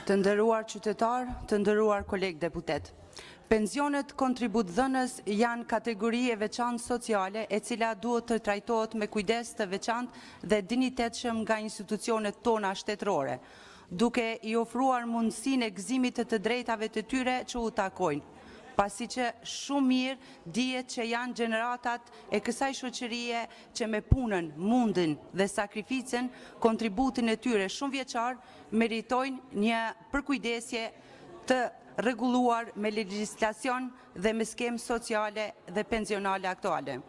Të nderuar qytetar, të nderuar kolegë deputet. Pensionet kontributdhënës janë kategori e veçantë sociale e cila duhet të trajtohet me kujdes të veçantë dhe dinjitetshëm nga institucionet tona shtetërore, duke i ofruar mundësinë e gëzimit të drejtave të tyre që u takojnë, pasi që shumë mirë dihet që janë gjeneratat e kësaj shoqërie që me punën, mundin dhe sakrificën, kontributin e tyre shumë vjeçar, meritojnë një përkujdesje të rregulluar me legjislacion dhe me skemë sociale dhe pensionale aktuale.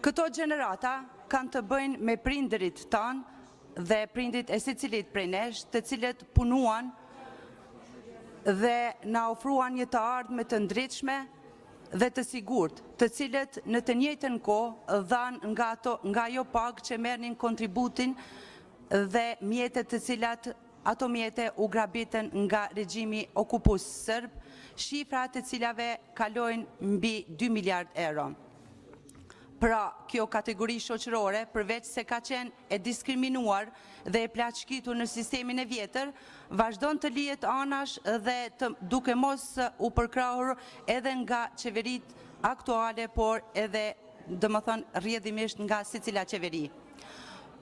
Këto gjenerata kanë të bëjnë me prindërit tanë dhe prindit e secilit prej nesh, të cilët punuan dhe na ofruan një të ardhme të ndritshme dhe të sigurt, të cilët në të njëjtën kohë dhanë nga ajo pagë që merrnin kontributin dhe mjetet të cilat ato mjete u grabitën nga regjimi okupues serb, shifra të cilave kalojnë mbi 2 miliard euro. Pra, kjo kategori shoqërore, përveç se ka qenë e diskriminuar dhe e plaçkitur në sistemin e vjetër, vazhdon të lihet anash dhe duke mos u përkrahur edhe nga qeverit aktuale, por edhe, domethënë, rrjedhimisht nga secila qeveri.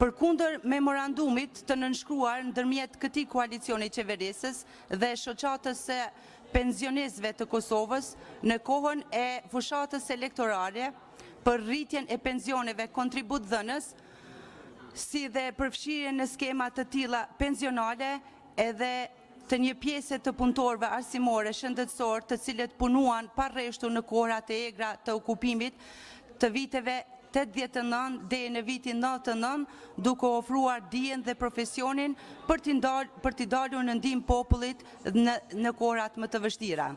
Përkundër memorandumit të nënshkruar ndërmjet këtij koalicioni qeverisës dhe shoqatës së pensionistëve të Kosovës në kohën e fushatës elektorale për rritjen e pensioneve kontributdhënës, si dhe përfshirjen në skema të tilla pensionale edhe të një pjese të punëtorëve arsimore shëndetësor të cilët punuan pa rreshtur në kohrat e egra të okupimit të viteve 89 deri në vitin 99, duke ofruar dijen dhe profesionin për t'i dalur në ndihmë popullit në kohrat më të vështira.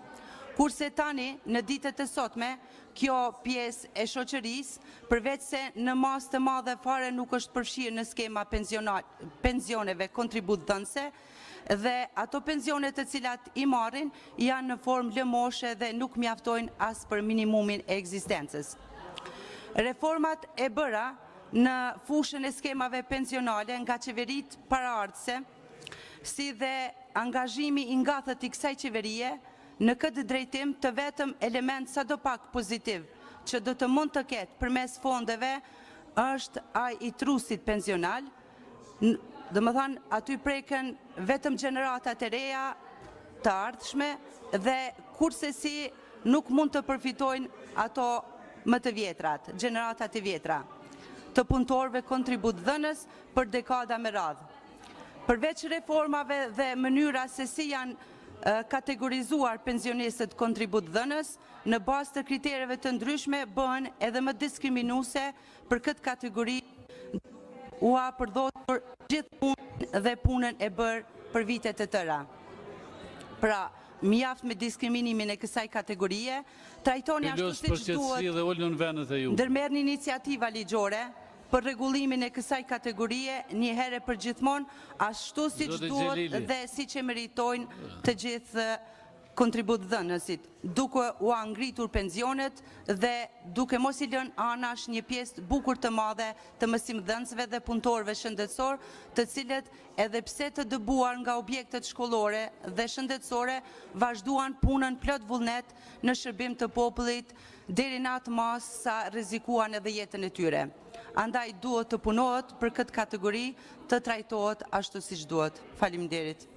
Kurse tani, në ditët e sotme, kjo pjesë e shoqërisë, përveç se në masë të madhe fare nuk është përfshirë në skema pensioneve kontributdhënëse, dhe ato pensionet të cilat i marrin janë në formë lëmoshe dhe nuk mjaftojnë as për minimumin e ekzistencës. Reformat e bëra në fushën e skemave pensionale nga qeverit paraardhëse, si dhe angazhimi i ngathet i kësaj qeverie, në këtë drejtim të vetëm element sadopak pozitiv që do të mund të ketë përmes fondeve është ai i trusit pensional, domethënë aty preken vetëm gjeneratat e reja të ardhshme dhe kursesi nuk mund të përfitojnë ato më të vjetrat, gjeneratat e vjetra, të punëtorëve kontributdhënës për dekada me radhë. Përveç reformave dhe mënyra se si janë kategorizuar pensionistët kontributdhënës, në bazë të kritereve të ndryshme bëhen edhe më diskriminuese për këtë kategori, u a përdorur gjithë punën dhe punën e bërë për vitet të tëra. Pra, mjaft me diskriminimin e kësaj kategorie, trajtoni ashtu siç duhet, ndërmerrni iniciativa ligjore për rregullimin e kësaj kategorie një herë për gjithmonë, ashtu siç duhet dhe siç e meritojnë të gjithë kontributdhënësit, duke u ngritur pensionet dhe duke mos i lënë anash një pjesë bukur të madhe të mësimdhënësve dhe punëtorëve shëndetësor, të cilët edhe pse të dëbuar nga objektet shkollore dhe shëndetësore, vazhduan punën plot vullnet në shërbim të popullit deri në atë mas sa rrezikuan edhe jetën e tyre. Andaj duhet të punohet për këtë kategori të trajtohet ashtu siç duhet. Faleminderit.